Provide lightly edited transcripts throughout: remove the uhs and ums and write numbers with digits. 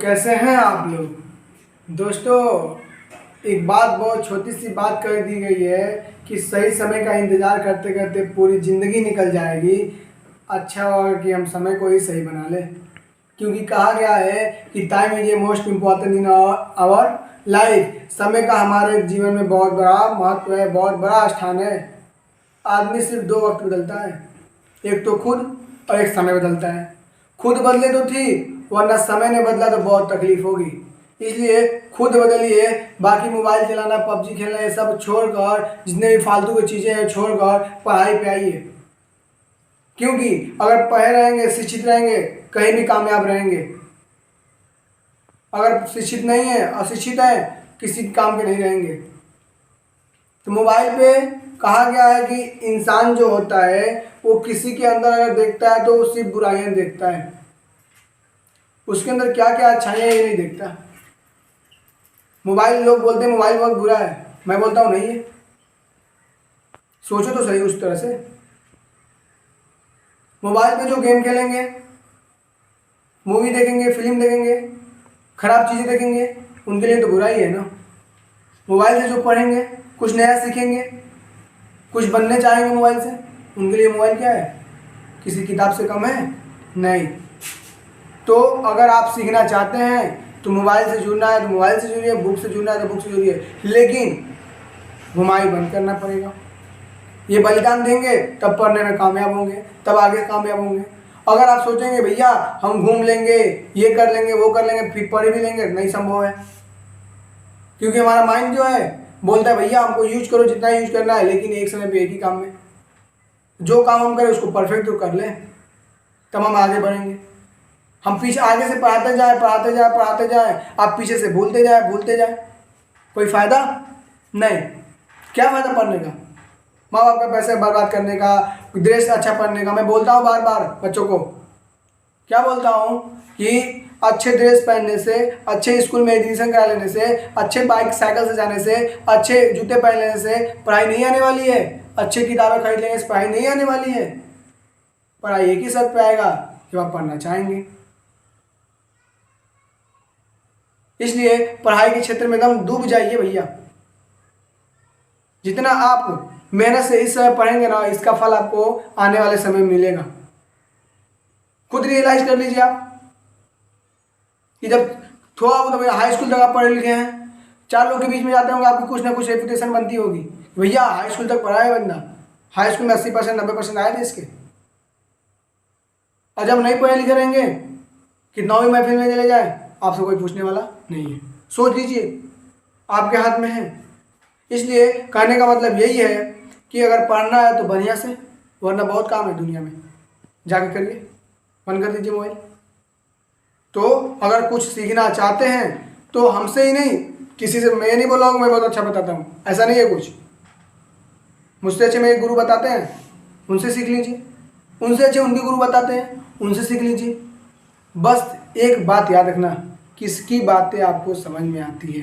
कैसे हैं आप लोग दोस्तों। एक बात बहुत छोटी सी बात कर दी गई है कि सही समय का इंतज़ार करते करते पूरी ज़िंदगी निकल जाएगी। अच्छा होगा कि हम समय को ही सही बना लें, क्योंकि कहा गया है कि time is a most important in our life. समय का हमारे जीवन में बहुत बड़ा महत्व है, बहुत बड़ा स्थान है। आदमी सिर्फ दो वक्त बदलता है, एक तो खुद और एक समय बदलता है। खुद बदले तो ठीक, वरना समय ने बदला तो बहुत तकलीफ होगी। इसलिए खुद बदलिए। बाकी मोबाइल चलाना, पबजी खेलना, ये सब छोड़कर, जितने भी फालतू की चीज़ें हैं छोड़कर पढ़ाई पे आइए। क्योंकि अगर पढ़े रहेंगे, शिक्षित रहेंगे, कहीं भी कामयाब रहेंगे। अगर शिक्षित नहीं है, अशिक्षित है, किसी काम के नहीं रहेंगे। तो मोबाइल पे कहा गया है कि इंसान जो होता है वो किसी के अंदर अगर देखता है तो वो सिर्फ बुराइयां देखता है, उसके अंदर क्या क्या अच्छाइयाँ ये नहीं देखता। मोबाइल, लोग बोलते हैं मोबाइल बहुत बुरा है, मैं बोलता हूँ नहीं है। सोचो तो सही उस तरह से। मोबाइल पे जो गेम खेलेंगे, मूवी देखेंगे, फिल्म देखेंगे, खराब चीज़ें देखेंगे, उनके लिए तो बुरा ही है ना। मोबाइल से जो पढ़ेंगे, कुछ नया सीखेंगे, कुछ बनने चाहेंगे मोबाइल से, उनके लिए मोबाइल क्या है, किसी किताब से कम है? नहीं। तो अगर आप सीखना चाहते हैं तो मोबाइल से जुड़ना है तो मोबाइल से जुड़िए, बुक से जुड़ना है तो बुक से जुड़िए, लेकिन घुमाई बंद करना पड़ेगा। ये बलिदान देंगे तब पढ़ने में कामयाब होंगे, तब आगे कामयाब होंगे। अगर आप सोचेंगे भैया हम घूम लेंगे, ये कर लेंगे, वो कर लेंगे, फिर पढ़ भी लेंगे, नहीं संभव है। क्योंकि हमारा माइंड जो है बोलता है भैया हमको यूज करो जितना यूज करना है, लेकिन एक समय पे एक ही काम में। जो काम हम करें उसको परफेक्ट तो कर लें, तब हम आगे बढ़ेंगे। हम पीछे आगे से पढ़ाते जाए, पढ़ाते जाए, पढ़ाते जाए, आप पीछे से भूलते जाए, भूलते जाए, कोई फ़ायदा नहीं। क्या फ़ायदा पढ़ने का, माँ बाप का पैसे बर्बाद करने का, ड्रेस अच्छा पहनने का। मैं बोलता हूँ बार बार बच्चों को, क्या बोलता हूँ कि अच्छे ड्रेस पहनने से, अच्छे स्कूल में एडमिशन करा लेने से, अच्छे बाइक साइकिल से जाने से, अच्छे जूते पहन लेने से पढ़ाई नहीं आने वाली है। अच्छी किताबें खरीद लेने से पढ़ाई नहीं आने वाली है। पढ़ाई एक ही शर्त पे आएगा, जब आप पढ़ना चाहेंगे। इसलिए पढ़ाई के क्षेत्र में एकदम डूब जाइए भैया। जितना आप मेहनत से इस समय पढ़ेंगे ना, इसका फल आपको आने वाले समय में मिलेगा। खुद रियलाइज कर लीजिए आप कि जब थोड़ा बहुत हाई स्कूल तक आप पढ़े लिखे हैं, चार लोग के बीच में जाते होंगे, आपकी कुछ ना कुछ रेपुटेशन बनती होगी, भैया हाई स्कूल तक पढ़ा है बंदा, हाई स्कूल में 80% 90% आए थे इसके। और जब नहीं पढ़े लिखे रहेंगे, कितना भी महफिल में चले जाए, आपसे कोई पूछने वाला नहीं है। सोच लीजिए, आपके हाथ में है। इसलिए कहने का मतलब यही है कि अगर पढ़ना है तो बढ़िया से, वरना बहुत काम है दुनिया में, जाके करिए, बंद कर दीजिए मोबाइल। तो अगर कुछ सीखना चाहते हैं तो हमसे ही नहीं, किसी से। मैं नहीं बोला हूँ मैं बहुत अच्छा बताता हूँ, ऐसा नहीं है कुछ। मुझसे अच्छे मेरे गुरु बताते हैं, उनसे सीख लीजिए। उनसे अच्छे उनके गुरु बताते हैं, उनसे सीख लीजिए। बस एक बात याद रखना, किसकी बातें आपको समझ में आती है,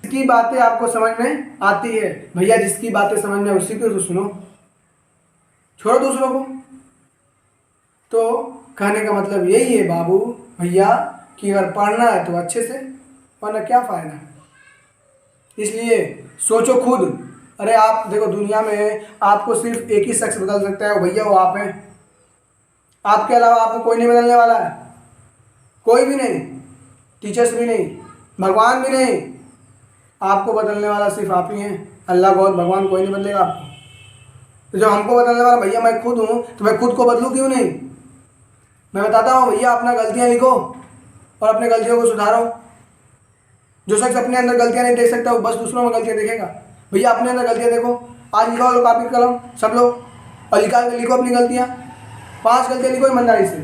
किसकी बातें आपको समझ में आती है। भैया जिसकी बातें समझ में उसी को तो सुनो, छोड़ो दूसरों को। तो कहने का मतलब यही है बाबू भैया कि अगर पढ़ना है तो अच्छे से, वरना क्या फ़ायदा। इसलिए सोचो खुद। अरे आप देखो, दुनिया में आपको सिर्फ एक ही शख्स बदल सकता है, वो भैया वो आप हैं। आपके अलावा आपको कोई नहीं बदलने वाला है, कोई भी नहीं, टीचर्स भी नहीं, भगवान भी नहीं। आपको बदलने वाला सिर्फ आप ही हैं, अल्लाह गॉड, भगवान कोई नहीं बदलेगा आपको। तो जब हमको बदलने वाला भैया मैं खुद हूँ, तो मैं खुद को बदलूँ क्यों नहीं। मैं बताता हूँ भैया, अपना गलतियाँ लिखो और अपने गलतियों को सुधारो। जो शख्स अपने अंदर गलतियाँ नहीं देख सकता वो बस दूसरों में गलतियाँ देखेगा। भैया अपने अंदर गलतियाँ देखो, आज लिखो लो कॉपी कलम सब लोग, और लिखो अपनी गलतियाँ। 5 गलतियाँ लिखो ईमानदारी से।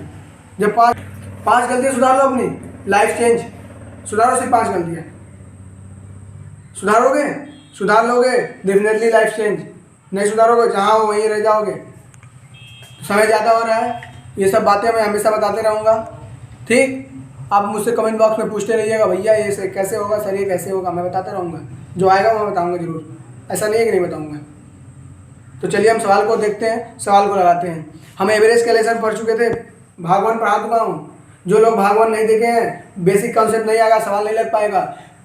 जब पाँच गलतियाँ सुधार लो अपनी, लाइफ चेंज। सुधारो सिर्फ 5 गलतियाँ, सुधारोगे, सुधार लोगे, डेफिनेटली लाइफ चेंज। नहीं सुधारोगे, जहाँ हो वहीं रह जाओगे। समय ज़्यादा हो रहा है, ये सब बातें मैं हमेशा बताते रहूँगा, ठीक। आप मुझसे कमेंट बॉक्स में पूछते रहिएगा भैया ये से कैसे होगा सर, ये कैसे होगा, मैं बताता रहूँगा। जो आएगा वो मैं बताऊँगा ज़रूर, ऐसा नहीं है कि नहीं बताऊँगा। तो चलिए हम सवाल को देखते हैं, सवाल को लगाते हैं। हम एवरेज कैलेशन पढ़ चुके थे, भाग 1 पढ़ा चुका हूँ। जो लोग भाग 1 नहीं देखे हैं, बेसिक कॉन्सेप्ट नहीं आएगा, सवाल नहीं लग पाएगा।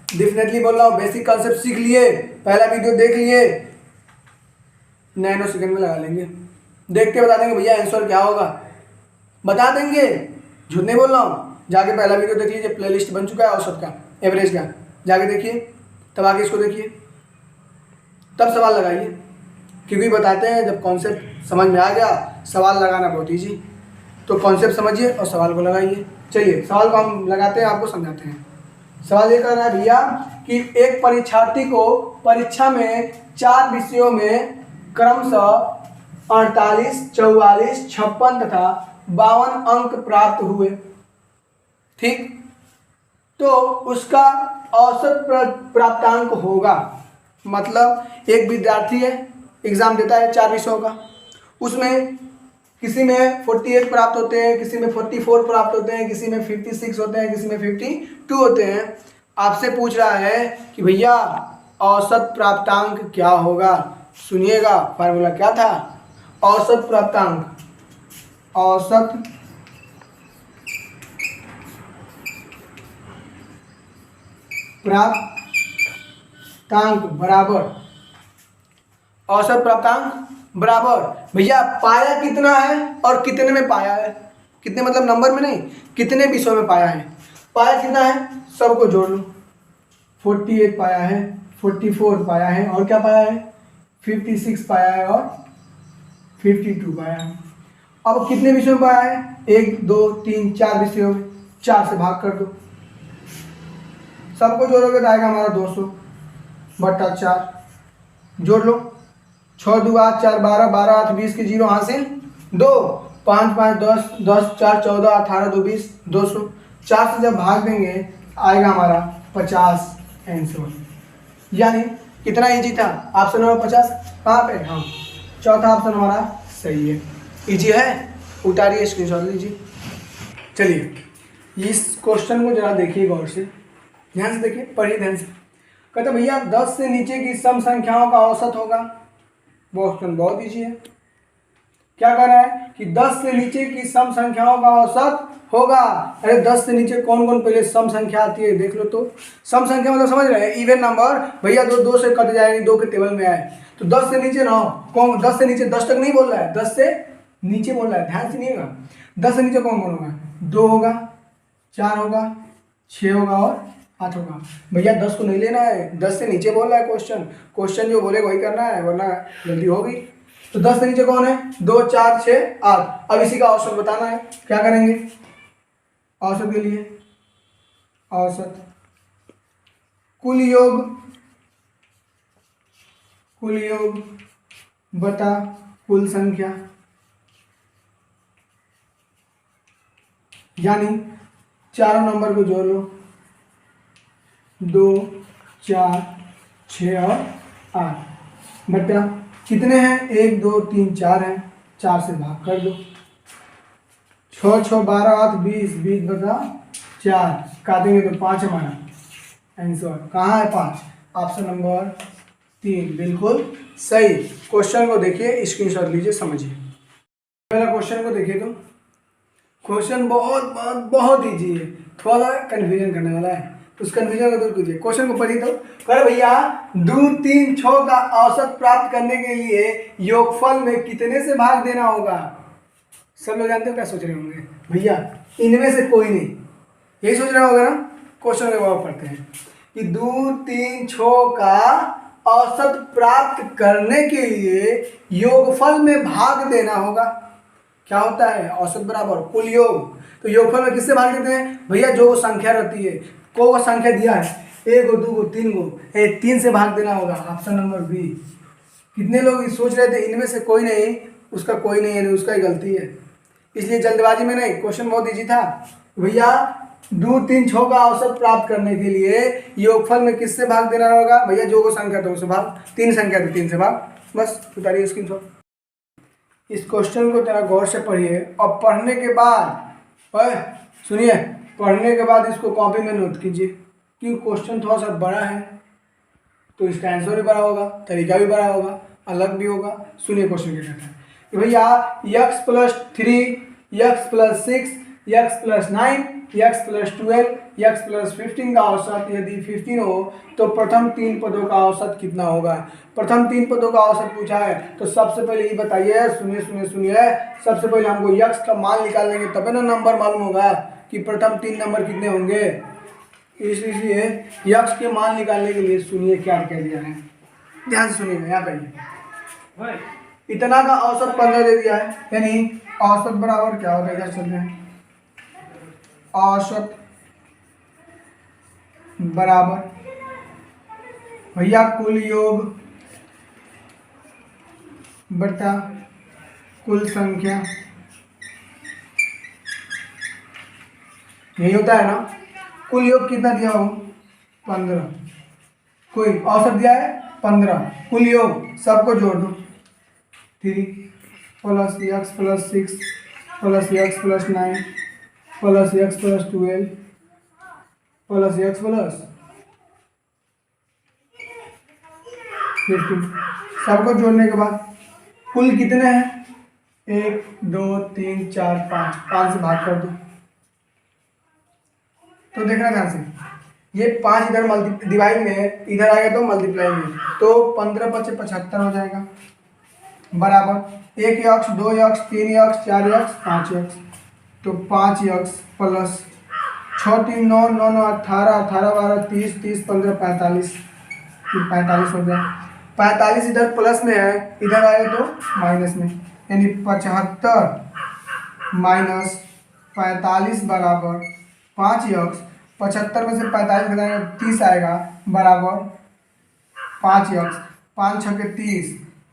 डेफिनेटली बोल रहा हूँ, बेसिक कॉन्सेप्ट सीख लिए, पहला वीडियो देख लिए, नैनो सेकंड में लगा लेंगे, देख के बता देंगे भैया आंसर क्या होगा, बता देंगे, झूठ नहीं बोल रहा हूँ। जाके पहला वीडियो देख लीजिए, प्लेलिस्ट बन चुका है औसत का, एवरेज का, जाके देखिए, तब आगे इसको देखिए, तब सवाल लगाइए, क्योंकि बताते हैं जब कॉन्सेप्ट समझ में आ गया सवाल लगाना बहुत ईजी। तो कॉन्सेप्ट समझिए और सवाल को लगाइए। चलिए सवाल को हम लगाते हैं, आपको समझाते हैं। सवाल ये कर रहा है भैया कि एक परीक्षार्थी को परीक्षा में 4 विषयों में क्रमशः 48, 44, 56 तथा 52 अंक प्राप्त हुए, ठीक, तो उसका औसत प्राप्तांक होगा। मतलब एक विद्यार्थी है, एग्जाम देता है 4 विषयों का, उसमें किसी में 48 प्राप्त होते हैं, किसी में 44 प्राप्त होते हैं, किसी में 56 होते हैं, किसी में 52 होते हैं। आपसे पूछ रहा है कि भैया औसत प्राप्तांक क्या होगा। सुनिएगा, फार्मूला क्या था, औसत प्राप्तांक, औसत प्राप्तांक बराबर, औसत प्राप्तांक बराबर भैया पाया कितना है और कितने में पाया है, कितने मतलब नंबर में नहीं, कितने विषयों में पाया है। पाया कितना है सबको जोड़ लो, 48 पाया है, 44 पाया है, और क्या पाया है 56 पाया है, और 52 पाया है। अब कितने विषयों में पाया है, 1 2 3 4 विषयों में, 4 से भाग कर दो, सबको जोड़ोगे तो आएगा हमारा 200/4, जोड़ लो, 6 2 8 4 12, 12 8 20 के 0 हासिल 2, 5 5 10, 10 4 14, 18 2 20, 200, 4 से जब भाग देंगे आएगा हमारा 50 आंसर। यानी कितना इजी था, ऑप्शन नंबर 50 कहाँ पे, हाँ चौथा ऑप्शन हमारा सही है। इजी है, उतारिए स्क्रीनशॉट लीजिए। चलिए इस क्वेश्चन को जरा देखिए गौर से, ध्यान से देखिए, पढ़िए ध्यान से। कहते भैया 10 से नीचे की सम संख्याओं का औसत होगा। वो क्वेश्चन बहुत ईजी है। क्या कह रहा है कि 10 से नीचे की सम संख्याओं का औसत होगा। अरे 10 से नीचे कौन कौन पहले सम संख्या आती है देख लो तो। सम संख्या मतलब समझ रहे हैं, इवन नंबर भैया, दो से कट जाएंगे, 2 के टेबल में आए तो 10 से नीचे ना, कौन 10 से नीचे, 10 तक नहीं बोल रहा है, 10 से नीचे बोल रहा है, ध्यान सुनिएगा। 10 से नीचे कौन कौन होगा, 2 होगा, 4 होगा, 6 होगा और 8 होगा। भैया 10 को नहीं लेना है, 10 से नीचे बोल रहा है क्वेश्चन जो बोले वही करना है, वरना जल्दी होगी। तो 10 से नीचे कौन है, 2 4 6 8। अब इसी का औसत बताना है, क्या करेंगे, औसत के लिए औसत कुल योग बटा कुल संख्या, यानी चारों नंबर को जोड़ लो, 2 4 6 और 8 बटा कितने हैं, 1 2 3 4 हैं, 4 से भाग कर दो, 6 6 12 8 20, 20 बटा 4 काटेंगे तो 5 हमारा आंसर। कहाँ है 5, ऑप्शन नंबर 3 बिल्कुल सही। क्वेश्चन को देखिए, स्क्रीनशॉट लीजिए, समझिए। पहला क्वेश्चन को देखिए तो क्वेश्चन बहुत बहुत बहुत ईजी है, थोड़ा सा कन्फ्यूजन करने वाला है, उस कन्फ्यूजन को दूर कीजिए। क्वेश्चन को पढ़िए तो कर भैया 2 3 6 का औसत प्राप्त करने के लिए योगफल में कितने से भाग देना होगा। सब लोग जानते हो क्या सोच रहे होंगे, भैया इनमें से कोई नहीं, यही सोच रहा होगा ना। क्वेश्चन के जवाब पढ़ते हैं कि 2 3 6 का औसत प्राप्त करने के लिए योगफल में भाग देना होगा। क्या होता है, औसत बराबर कुल योग। तो योगफल में किससे भाग देते हैं भैया, जो संख्या रहती है, को संख्या दिया है, 1 गो 2 गो 3 गो, 3 से भाग देना होगा, ऑप्शन नंबर बी। कितने लोग सोच रहे थे इनमें से कोई नहीं, उसका कोई नहीं है, उसका ही गलती है, इसलिए जल्दबाजी में नहीं। क्वेश्चन बहुत ईजी था भैया, 2 3 6 का औसत प्राप्त करने के लिए योगफल में किससे भाग देना होगा भैया, जो को संख्या तो उससे भाग, 3 संख्या तो 3 से भाग, बस उतारिए स्क्रीनशॉट। इस क्वेश्चन को जरा गौर से पढ़िए और पढ़ने के बाद सुनिए, पढ़ने के बाद इसको कॉपी में नोट कीजिए, क्योंकि क्वेश्चन थोड़ा सा बड़ा है तो इसका आंसर भी बड़ा होगा, तरीका भी बड़ा होगा, अलग भी होगा। सुनिए क्वेश्चन क्या कहता है कि भैया x + 3, x + 6, x + 9 x + 12 x + 15 का औसत यदि 15 हो तो प्रथम 3 पदों का औसत कितना होगा। प्रथम 3 पदों का औसत पूछा है तो सबसे पहले ये बताइए, सुनिए सुनिए सुनिए, सबसे पहले हमको x का मान निकालेंगे तभी ना नंबर मालूम होगा कि प्रथम 3 नंबर कितने होंगे। इसलिए x के मान निकालने के लिए सुनिए क्या कह दिया है, ध्यान से सुनिए। यहाँ पे इतना का औसत 15 दे दिया है, यानी औसत बराबर क्या होगा, इधर चलते हैं, औसत बराबर भैया कुल योग बटा कुल संख्या, यही होता है ना। कुल योग कितना दिया हो 15, कोई औसत दिया है 15, कुल योग सबको जोड़ दो 3 + x + 6 + x + 9 + x + 12 + x + 15, सबको जोड़ने के बाद कुल कितने हैं, 1 2 3 4 5 से भाग कर दो। तो देखना ध्यान से, ये 5 इधर मल्टी डिवाइड में, इधर आएगा तो मल्टीप्लाई में, तो 15 × 5 = 75 हो जाएगा, बराबर 1 x 2 x 3 x 4 x 5 x, तो 5 x + 6 3 9 9 9 18 18 12 30 30 15 45, 45 हो गया। 45 इधर प्लस में है, इधर आएगा तो माइनस में, यानी 75 - 45 बराबर 5x, 75 में से 45 घटाएंगे 30 आएगा, बराबर 5x, 5 × 6 = 30,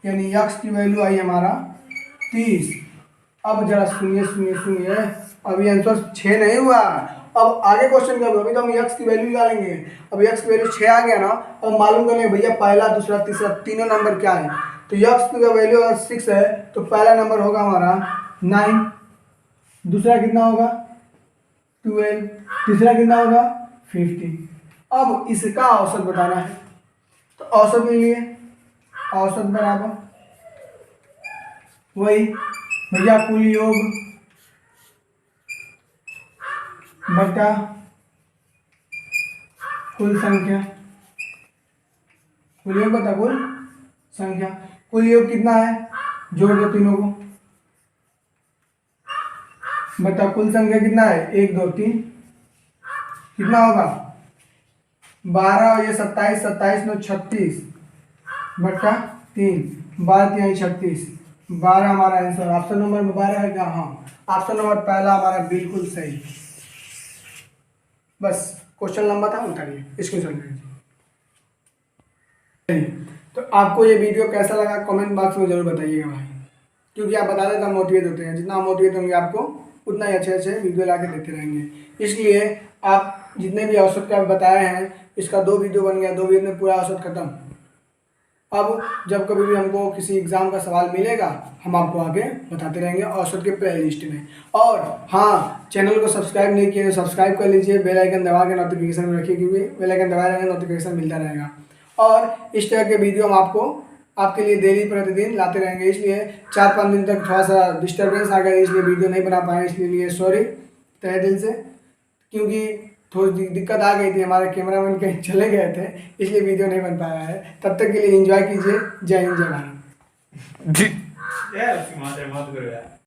यानी x की वैल्यू आई हमारा 30। अब जरा सुनिए सुनिए सुनिए, अभी आंसर 6 नहीं हुआ, अब आगे क्वेश्चन कर लो। अभी तो हम x की वैल्यू निकालेंगे, अब x की वैल्यू 6 आ गया ना, अब मालूम करेंगे भैया पहला दूसरा तीसरा तीनों नंबर क्या है। तो x की वैल्यू अगर 6 है तो पहला नंबर होगा हमारा 9, दूसरा कितना होगा 12, तीसरा कितना होगा 50। अब इसका औसत बताना है, तो औसत ले लिए, औसत बराबर वही भैया कुल योग बटा कुल संख्या, कुल योग बटा कुल संख्या, कुल योग कितना है, जोड़ दो तीनों को, बटा कुल संख्या कितना है 1 2 3, कितना होगा 12 और ये 27, 27 9 36 बटा 3, 12 3 36, 12 हमारा आंसर। ऑप्शन नंबर 12 है क्या, हाँ ऑप्शन नंबर पहला हमारा बिल्कुल सही। बस क्वेश्चन लंबा था, उतारिए इसको समझिए। तो आपको ये वीडियो कैसा लगा कमेंट बॉक्स में जरूर बताइएगा भाई, क्योंकि आप बता देते मोटिवेट होते हैं, जितना मोटिवेट होंगे आपको उतना ही अच्छे अच्छे वीडियो ला के देते रहेंगे। इसलिए आप जितने भी औसत का बताए हैं, इसका 2 वीडियो बन गया, 2 वीडियो में पूरा औसत खत्म। अब जब कभी भी हमको किसी एग्ज़ाम का सवाल मिलेगा हम आपको आगे बताते रहेंगे औसत के प्ले लिस्ट में। और हाँ, चैनल को सब्सक्राइब नहीं किए तो सब्सक्राइब कर लीजिए, बेल आइकन दबा के नोटिफिकेशन में रखिए, क्योंकि बेल आइकन दबाए रहेंगे नोटिफिकेशन मिलता रहेगा। और इस तरह के वीडियो हम आपको आपके लिए डेली प्रतिदिन लाते रहेंगे। इसलिए 4-5 दिन तक थोड़ा सा डिस्टर्बेंस आ गया, इसलिए वीडियो नहीं बना पाए, इसलिए सॉरी तहे दिल से, क्योंकि थोड़ी दिक्कत आ गई थी, हमारे कैमरामैन कहीं चले गए थे, इसलिए वीडियो नहीं बन पाया है। तब तक के लिए एंजॉय कीजिए। जय हिंद जय भारत। जी